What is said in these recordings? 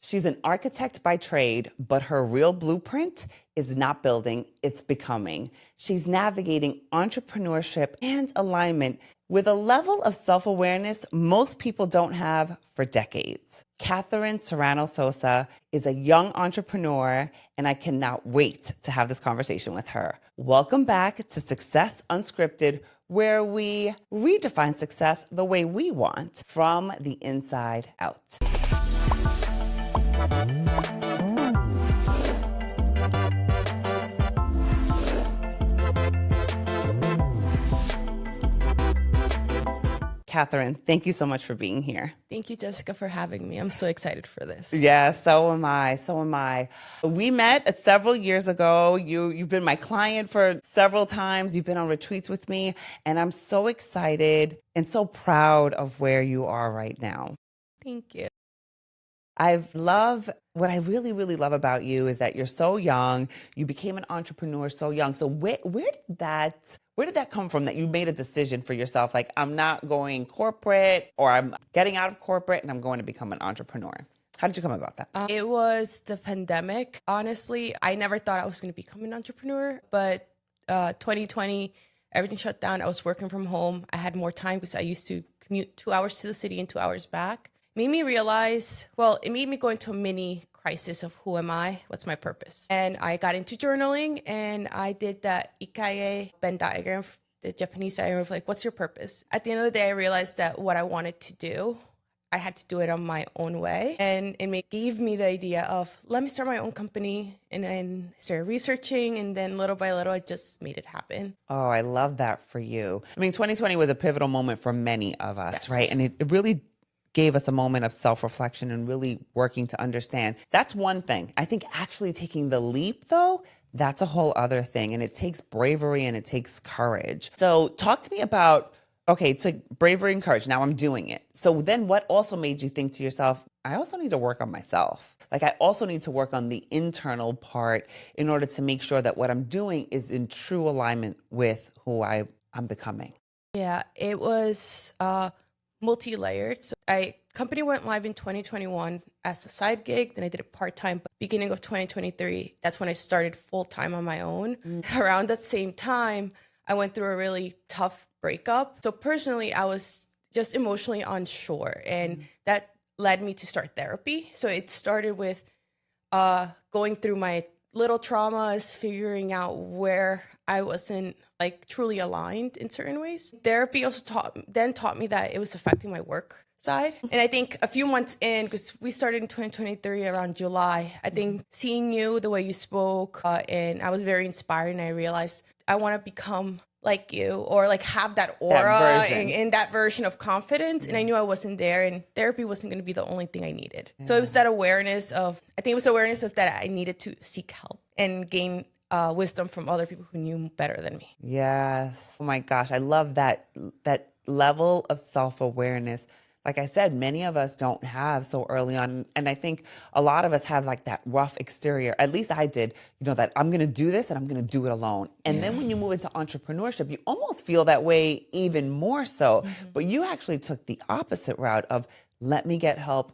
She's an architect by trade, but her real blueprint is not building, it's becoming. She's navigating entrepreneurship and alignment with a level of self-awareness most people don't have for decades. Katherine Serrano Sosa is a young entrepreneur, and I cannot wait to have this conversation with her. Welcome back to Success Unscripted, where we redefine success the way we want, from the inside out. Katherine, thank you so much for being here. Thank you, Jessica, for having me. I'm so excited for this. Yeah, so am I. So am I. We met several years ago. You've been my client for several times. You've been on retreats with me, and I'm so excited and so proud of where you are right now. Thank you. What I really, really love about you is that you're so young. You became an entrepreneur so young. So where did that come from, that you made a decision for yourself? Like, I'm not going corporate, or I'm getting out of corporate and I'm going to become an entrepreneur. How did you come about that? It was the pandemic. Honestly, I never thought I was going to become an entrepreneur, but 2020, everything shut down. I was working from home. I had more time because I used to commute 2 hours to the city and 2 hours back. It made me go into a mini crisis of who am I? What's my purpose? And I got into journaling, and I did that Ikigai Venn diagram, the Japanese diagram of like, what's your purpose? At the end of the day, I realized that what I wanted to do, I had to do it on my own way. And it gave me the idea of, let me start my own company. And then started researching, and then little by little, I just made it happen. Oh, I love that for you. I mean, 2020 was a pivotal moment for many of us, Yes. right? And it really gave us a moment of self-reflection and really working to understand. That's one thing. I think actually taking the leap, though, that's a whole other thing. And it takes bravery and it takes courage. So talk to me about, okay, it's like bravery and courage. Now I'm doing it. So then what also made you think to yourself, I also need to work on myself. Like, I also need to work on the internal part in order to make sure that what I'm doing is in true alignment with who I'm becoming. Yeah, it was multi-layered. So company went live in 2021 as a side gig. Then I did it part-time. But beginning of 2023, that's when I started full-time on my own. Around that same time, I went through a really tough breakup. So personally, I was just emotionally unsure, and that led me to start therapy. So it started with going through my little traumas, figuring out where I wasn't like truly aligned in certain ways. Therapy also taught me that it was affecting my work side. And I think a few months in, because we started in 2023 around July, I think seeing you, the way you spoke, and I was very inspired, and I realized I want to become like you, or like have that aura and that version of confidence. And I knew I wasn't there, and therapy wasn't going to be the only thing I needed. So it was that awareness of, that I needed to seek help and gain wisdom from other people who knew better than me. Yes. Oh my gosh. I love that level of self-awareness. Like I said, many of us don't have so early on. And I think a lot of us have like that rough exterior. At least I did, that I'm going to do this and I'm going to do it alone. And then when you move into entrepreneurship, you almost feel that way even more so. Mm-hmm. But you actually took the opposite route of, let me get help.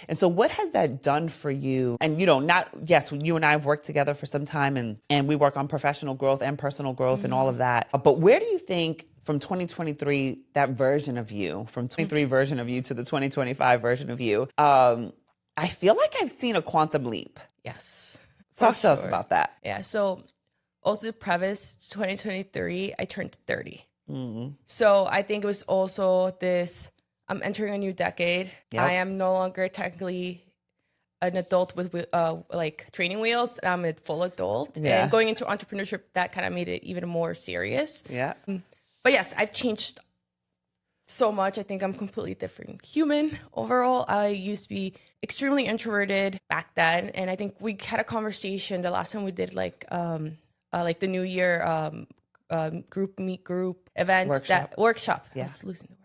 And so what has that done for you? And, you and I have worked together for some time, and we work on professional growth and personal growth and all of that. But where do you think from 2023, that version of you, from 23 version of you to the 2025 version of you, I feel like I've seen a quantum leap. Yes. Talk to us about that. Yeah. So also preface 2023, I turned 30. Mm-hmm. So I think it was also this, I'm entering a new decade. Yep. I am no longer technically an adult with like training wheels. I'm a full adult. Yeah. And going into entrepreneurship, that kind of made it even more serious. Yeah. But yes, I've changed so much. I think I'm a completely different human overall. I used to be extremely introverted back then. And I think we had a conversation the last time we did like the New Year group events, workshop. Yeah. I was losing the word.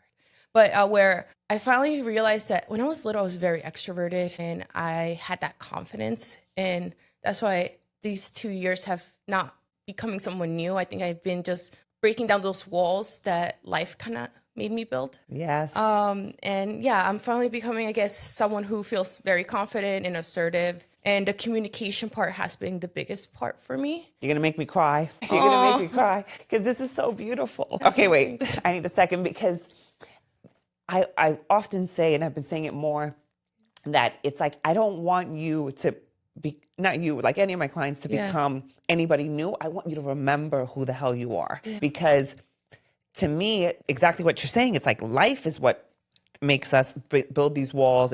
But where I finally realized that when I was little, I was very extroverted and I had that confidence. And that's why these 2 years have not becoming someone new. I think I've been just breaking down those walls that life kind of made me build. Yes. And yeah, I'm finally becoming, I guess, someone who feels very confident and assertive. And the communication part has been the biggest part for me. You're going to make me cry. You're going to make me cry because this is so beautiful. Okay, wait. I need a second because I often say, and I've been saying it more, that it's like, I don't want you to be, not you, like any of my clients to become anybody new. I want you to remember who the hell you are. Because to me, exactly what you're saying, it's like life is what makes us build these walls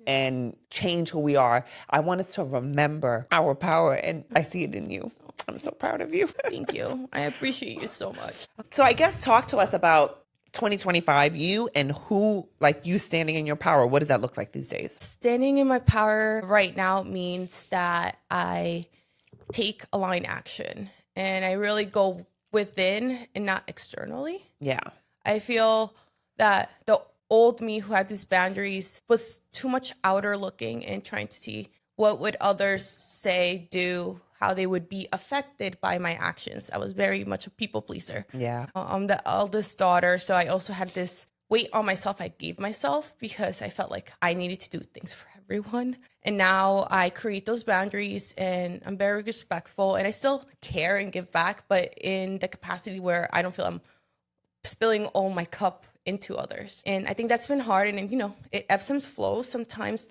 and change who we are. I want us to remember our power, and I see it in you. I'm so proud of you. Thank you. I appreciate you so much. So I guess talk to us about 2025, you and who, like you standing in your power. What does that look like these days? Standing in my power right now means that I take aligned action and I really go within and not externally. Yeah. I feel that the old me who had these boundaries was too much outer looking and trying to see what would others say, do, how they would be affected by my actions. I was very much a people pleaser. Yeah. I'm the eldest daughter, so I also had this weight on myself I gave myself because I felt like I needed to do things for everyone. And now I create those boundaries and I'm very respectful and I still care and give back, but in the capacity where I don't feel I'm spilling all my cup into others. And I think that's been hard. And you know, it ebbs and flows. Sometimes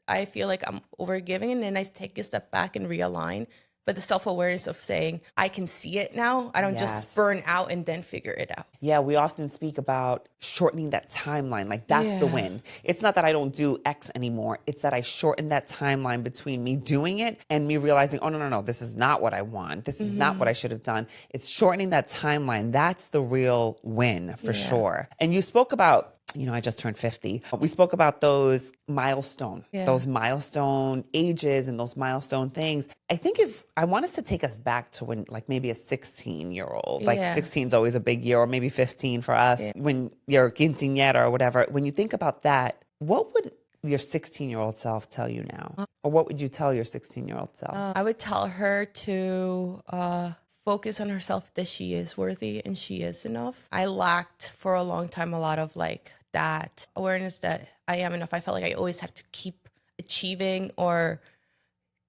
I feel like I'm overgiving and then I take a step back and realign. But the self-awareness of saying, I can see it now. I don't just burn out and then figure it out. Yeah, we often speak about shortening that timeline. Like that's the win. It's not that I don't do X anymore. It's that I shorten that timeline between me doing it and me realizing, oh, no, this is not what I want. This is not what I should have done. It's shortening that timeline. That's the real win for sure. And you spoke about, you know, I just turned 50. We spoke about those milestone ages and those milestone things. I think I want us to take us back to when, like maybe a 16-year-old, like 16 is always a big year, or maybe 15 for us, when you're quinceañera or whatever. When you think about that, what would your 16-year-old self tell you now? Or what would you tell your 16-year-old self? I would tell her to focus on herself, that she is worthy and she is enough. I lacked for a long time a lot of like that awareness that I am enough. I felt like I always had to keep achieving or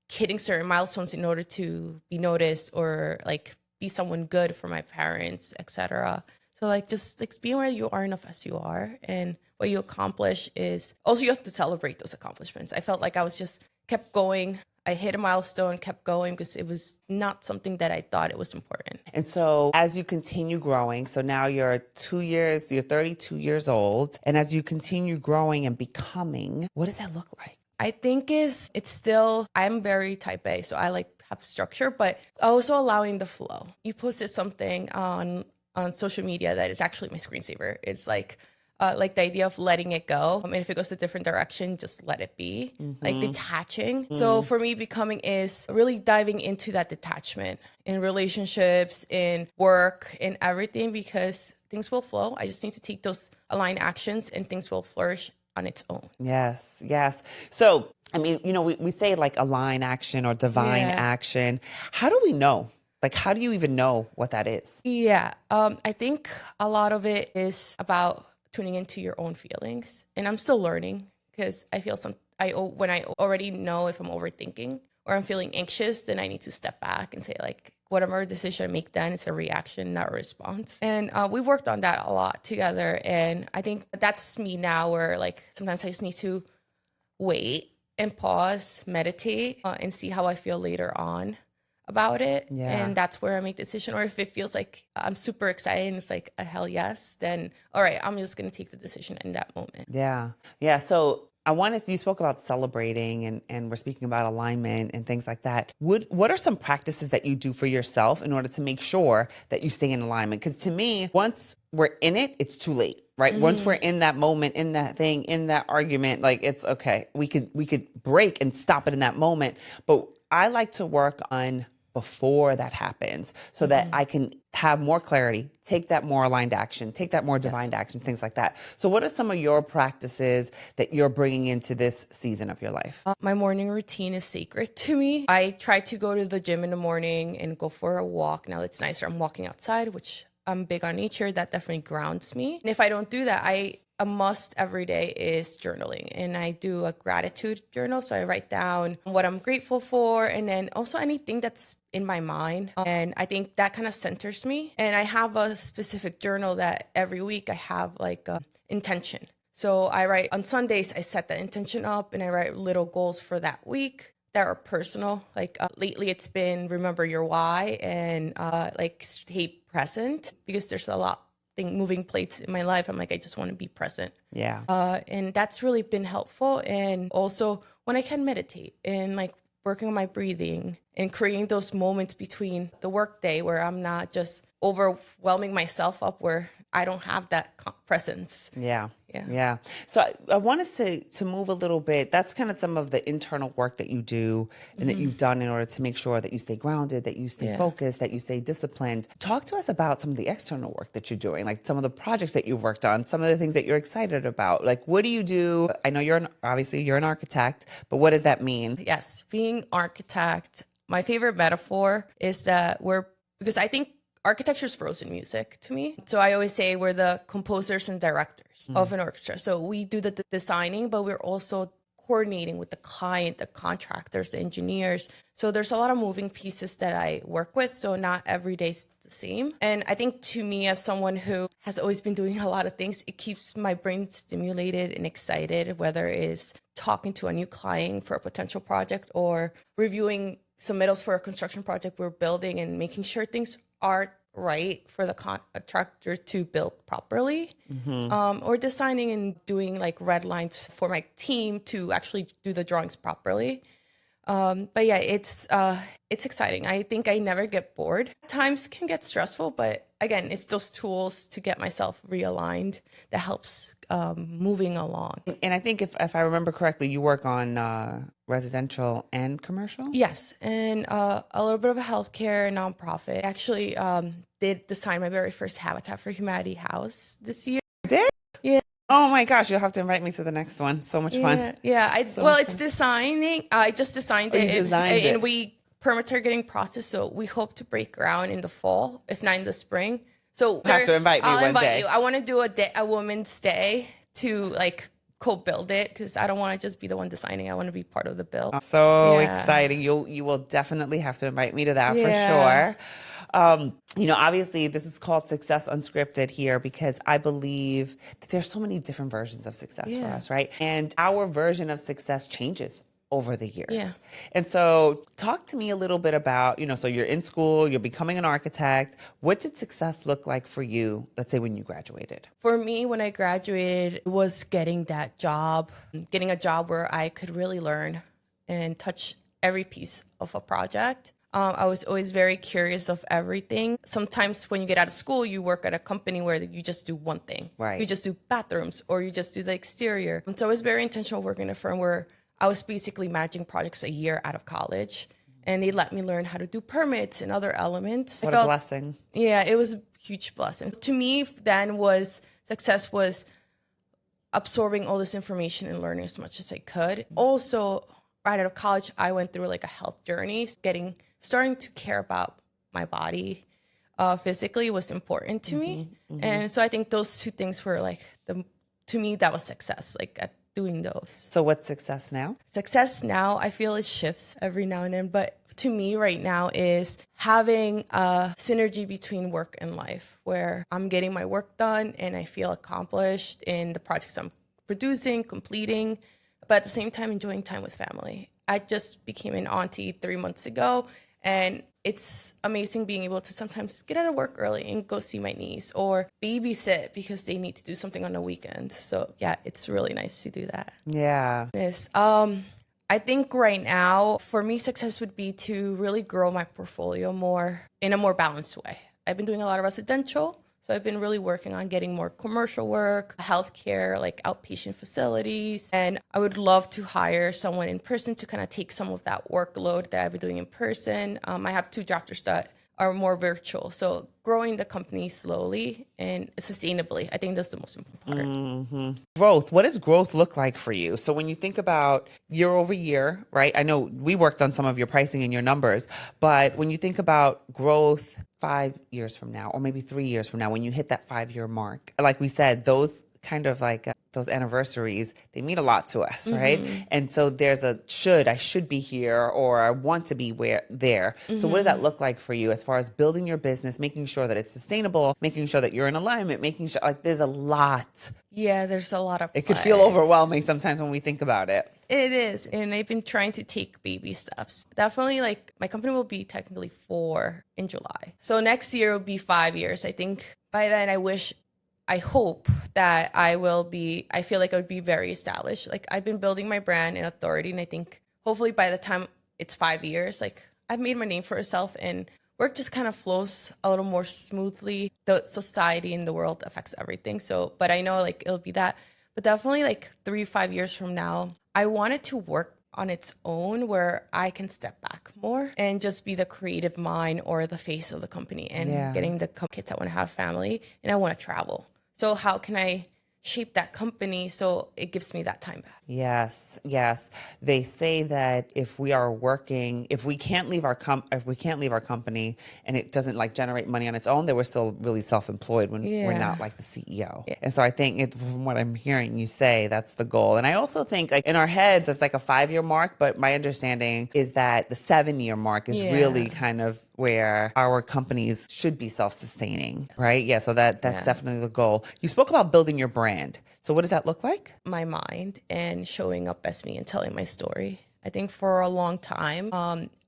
hitting certain milestones in order to be noticed or like be someone good for my parents, etc. So like just like being where you are enough as you are, and what you accomplish is also you have to celebrate those accomplishments. I felt like I was just kept going. I hit a milestone, kept going because it was not something that I thought it was important. And so as you continue growing, so now you're 32 years old. And as you continue growing and becoming, what does that look like? I think it's still, I'm very type A, so I like have structure, but also allowing the flow. You posted something on social media that is actually my screensaver. It's like the idea of letting it go. I mean, if it goes a different direction, just let it be, like detaching. So for me, becoming is really diving into that detachment in relationships, in work, in everything, because things will flow. I just need to take those aligned actions and things will flourish on its own. Yes. So, I mean, you know, we say like align action or divine action. How do we know? Like, how do you even know what that is? Yeah. I think a lot of it is about tuning into your own feelings. And I'm still learning because I feel when I already know if I'm overthinking or I'm feeling anxious, then I need to step back and say like, whatever decision I make then, it's a reaction, not a response. And we've worked on that a lot together. And I think that's me now, where like sometimes I just need to wait and pause, meditate, and see how I feel later on about it. And that's where I make the decision. Or if it feels like I'm super excited and it's like a hell yes, then all right, I'm just going to take the decision in that moment. Yeah. So you spoke about celebrating and we're speaking about alignment and things like that. What are some practices that you do for yourself in order to make sure that you stay in alignment? Because to me, once we're in it, it's too late, right? Once we're in that moment, in that thing, in that argument, like it's okay. We could break and stop it in that moment. But I like to work on before that happens so that I can have more clarity, take that more aligned action, take that more divine action, things like that. So what are some of your practices that you're bringing into this season of your life? My morning routine is sacred to me. I try to go to the gym in the morning and go for a walk. Now it's nicer. I'm walking outside, which I'm big on nature. That definitely grounds me. And if I don't do that, a must every day is journaling. And I do a gratitude journal. So I write down what I'm grateful for and then also anything that's in my mind. And I think that kind of centers me. And I have a specific journal that every week I have like a intention. So I write on Sundays, I set the intention up and I write little goals for that week that are personal. Like lately it's been remember your why and like stay present because there's a lot moving plates in my life. I'm like, I just want to be present. Yeah. And that's really been helpful. And also when I can meditate and like working on my breathing and creating those moments between the workday where I'm not just overwhelming myself up where I don't have that presence. Yeah. Yeah. So I want us to move a little bit. That's kind of some of the internal work that you do and that you've done in order to make sure that you stay grounded, that you stay focused, that you stay disciplined. Talk to us about some of the external work that you're doing, like some of the projects that you've worked on, some of the things that you're excited about. Like, what do you do? I know obviously you're an architect, but what does that mean? Yes. Being architect, my favorite metaphor is that because I think architecture is frozen music to me. So I always say we're the composers and directors of an orchestra. So we do the designing, but we're also coordinating with the client, the contractors, the engineers. So there's a lot of moving pieces that I work with. So not every day's the same. And I think to me, as someone who has always been doing a lot of things, it keeps my brain stimulated and excited, whether it's talking to a new client for a potential project or reviewing submittals for a construction project we're building and making sure things are right for the contractor to build properly, or designing and doing like red lines for my team to actually do the drawings properly. But yeah, it's exciting. I think I never get bored. Times can get stressful, but again, it's those tools to get myself realigned that helps moving along. And I think if I remember correctly, you work on residential and commercial? Yes, and a little bit of a healthcare nonprofit. I actually did design my very first Habitat for Humanity house this year. Did? Yeah. Oh my gosh, you'll have to invite me to the next one. So much fun. Yeah. It's designing. I just designed it. You designed it. And permits are getting processed, so we hope to break ground in the fall, if not in the spring. So you have to invite me I'll one invite day. you. I want to do a woman's day to like co-build it because I don't want to just be the one designing. I want to be part of the build. So exciting. You will definitely have to invite me to that for sure. Obviously this is called Success Unscripted here because I believe that there's so many different versions of success for us, right? And our version of success changes over the years. Yeah. And so talk to me a little bit about, so you're in school, you're becoming an architect. What did success look like for you, let's say when you graduated? For me, when I graduated, it was getting that job, getting a job where I could really learn and touch every piece of a project. I was always very curious of everything. Sometimes when you get out of school, you work at a company where you just do one thing. Right. You just do bathrooms or you just do the exterior. And so I was very intentional working in a firm where I was basically managing projects a year out of college. And they let me learn how to do permits and other elements. What a blessing. Yeah, it was a huge blessing. To me, then success was absorbing all this information and learning as much as I could. Also, right out of college, I went through like a health journey, starting to care about my body physically was important to me. And so I think those two things were like, to me, that was success, like at doing those. So what's success now? Success now, I feel it shifts every now and then, but to me right now is having a synergy between work and life where I'm getting my work done and I feel accomplished in the projects I'm producing, completing, but at the same time enjoying time with family. I just became an auntie 3 months ago, and it's amazing being able to sometimes get out of work early and go see my niece or babysit because they need to do something on the weekends. So yeah, it's really nice to do that. Yeah. Yes. I think right now for me, success would be to really grow my portfolio in a more balanced way. I've been doing a lot of residential. So I've been really working on getting more commercial work, healthcare, like outpatient facilities. And I would love to hire someone in person to kind of take some of that workload that I've been doing in person. I have 2 drafters that are more virtual. So growing the company slowly and sustainably, I think that's the most important part. Growth. What does growth look like for you? So when you think about year over year, right? I know we worked on some of your pricing and your numbers, but when you think about growth 5 years from now, or maybe 3 years from now, when you hit that 5 year mark, like we said, those kind of like those anniversaries, they mean a lot to us, right? And so there's I should be here, or I want to be there. So what does that look like for you as far as building your business, making sure that it's sustainable, making sure that you're in alignment, making sure, like, there's a lot. Yeah, there's a lot of It could feel overwhelming sometimes when we think about it. It is. And I've been trying to take baby steps. Definitely, like, my company will be technically 4 in July. So next year will be 5 years. I think by then I hope that I feel like I would be very established. Like, I've been building my brand and authority. And I think hopefully by the time it's 5 years, like, I've made my name for myself and work just kind of flows a little more smoothly. The society and the world affects everything. So, but I know, like, it'll be that. But definitely, like, 3-5 years from now, I want it to work on its own, where I can step back more and just be the creative mind or the face of the company and getting the kids. I want to have family and I want to travel. So how can I shape that company so it gives me that time back? Yes, yes. They say that if we can't leave our company and it doesn't, like, generate money on its own, that we're still really self-employed when we're not, like, the CEO. Yeah. And so I think from what I'm hearing you say, that's the goal. And I also think, like, in our heads, it's like a 5 year mark, but my understanding is that the 7 year mark is really kind of where our companies should be self-sustaining, right? Yeah, so that's definitely the goal. You spoke about building your brand. So what does that look like? My mind and showing up as me and telling my story. I think for a long time,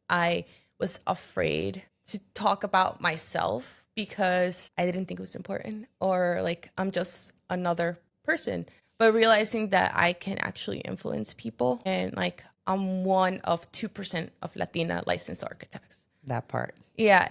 I was afraid to talk about myself because I didn't think it was important, or like I'm just another person. But realizing that I can actually influence people, and like I'm one of 2% of Latina licensed architects. That part. Yeah.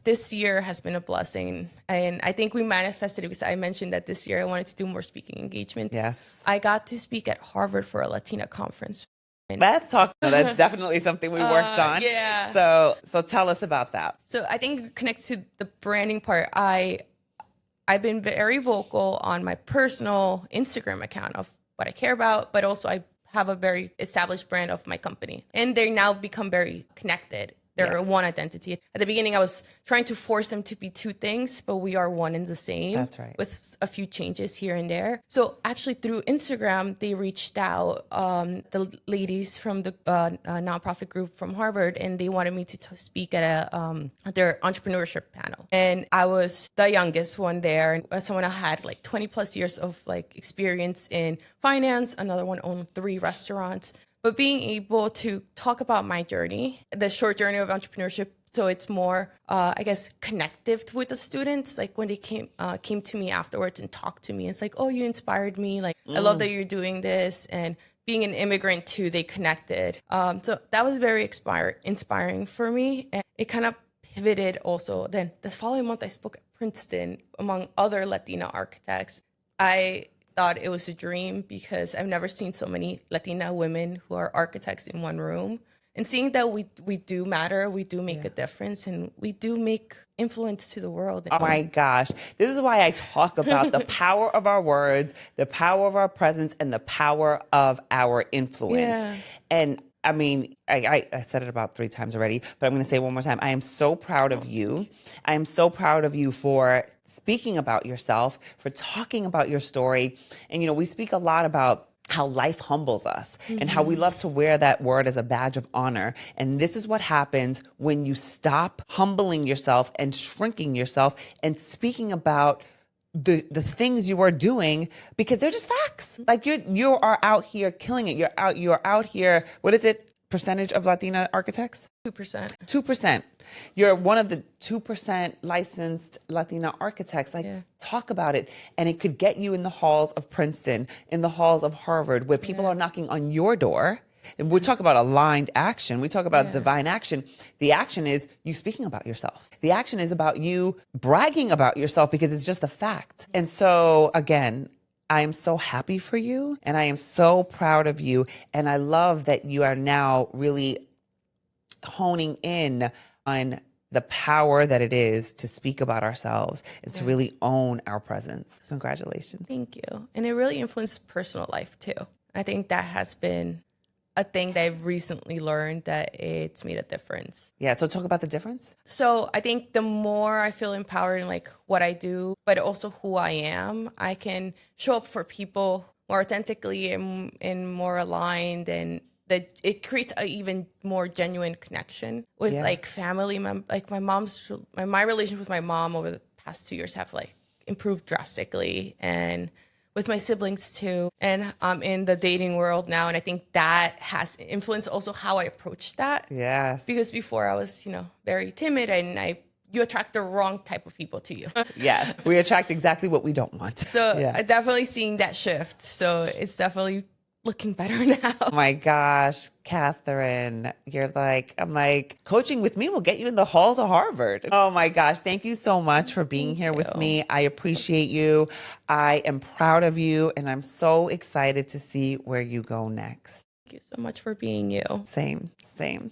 This year has been a blessing, and I think we manifested it because I mentioned that this year I wanted to do more speaking engagement. Yes. I got to speak at Harvard for a Latina conference. Let's talk. No, that's definitely something we worked on. Yeah. So tell us about that. So I think it connects to the branding part. I've been very vocal on my personal Instagram account of what I care about, but also I have a very established brand of my company, and they now become very connected. They're one identity. At the beginning, I was trying to force them to be two things, but we are one and the same. That's right. With a few changes here and there. So actually through Instagram, they reached out, the ladies from the nonprofit group from Harvard, and they wanted me to speak at their entrepreneurship panel. And I was the youngest one there. And someone had like 20 plus years of like experience in finance. Another one owned 3 restaurants. But being able to talk about my journey, the short journey of entrepreneurship, so it's more, I guess, connective with the students. Like when they came to me afterwards and talked to me, it's like, oh, you inspired me. Like, I love that you're doing this. And being an immigrant too, they connected. So that was very inspiring for me. And it kind of pivoted also. Then the following month, I spoke at Princeton among other Latina architects. I thought it was a dream because I've never seen so many Latina women who are architects in one room. And seeing that we do matter, we do make a difference, and we do make influence to the world. Oh my gosh. This is why I talk about the power of our words, the power of our presence, and the power of our influence. Yeah. And I mean, I said it about 3 times already, but I'm going to say it one more time. I am so proud of you. I am so proud of you for speaking about yourself, for talking about your story. And, you know, we speak a lot about how life humbles us and how we love to wear that word as a badge of honor. And this is what happens when you stop humbling yourself and shrinking yourself and speaking about the things you are doing, because they're just facts. Like you are out here killing it. You're out here. What is it? Percentage of Latina architects? 2%. 2%. You're one of the 2% licensed Latina architects. Like, talk about it. And it could get you in the halls of Princeton, in the halls of Harvard, where people are knocking on your door. And we talk about aligned action. We talk about divine action. The action is you speaking about yourself. The action is about you bragging about yourself because it's just a fact. And so, again, I am so happy for you, and I am so proud of you. And I love that you are now really honing in on the power that it is to speak about ourselves and to really own our presence. Congratulations. Thank you. And it really influenced personal life too. I think that has been a thing that I've recently learned that it's made a difference. Yeah. So talk about the difference. So I think the more I feel empowered in like what I do, but also who I am, I can show up for people more authentically and more aligned, and that it creates a even more genuine connection with like family like my relationship with my mom over the past 2 years have like improved drastically, and with my siblings too. And I'm in the dating world now, and I think that has influenced also how I approach that. Yes. Because before I was, very timid, and you attract the wrong type of people to you. Yes. We attract exactly what we don't want. So I'm definitely seeing that shift. So it's definitely looking better now. Oh my gosh, Katherine, I'm like, coaching with me will get you in the halls of Harvard. Oh my gosh, thank you so much for being here with me. I appreciate you. I am proud of you, and I'm so excited to see where you go next. Thank you so much for being you. Same.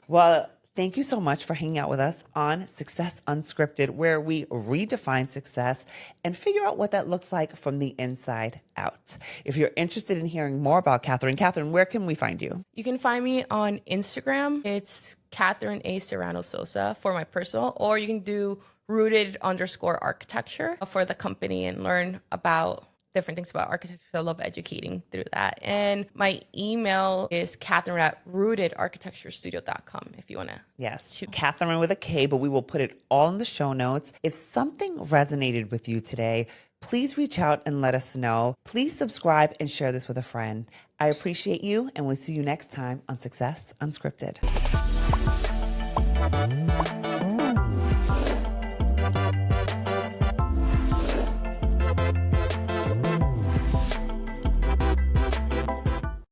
Well, thank you so much for hanging out with us on Success Unscripted, where we redefine success and figure out what that looks like from the inside out. If you're interested in hearing more about Katherine, where can we find you? You can find me on Instagram. It's Katherine A. Serrano Sosa for my personal, or you can do rooted_architecture for the company and learn about different things about architecture. I love educating through that. And my email is Katherine@rootedarchitecturestudio.com if you want to. Yes, Katherine with a K, but we will put it all in the show notes. If something resonated with you today, please reach out and let us know. Please subscribe and share this with a friend. I appreciate you, and we'll see you next time on Success Unscripted.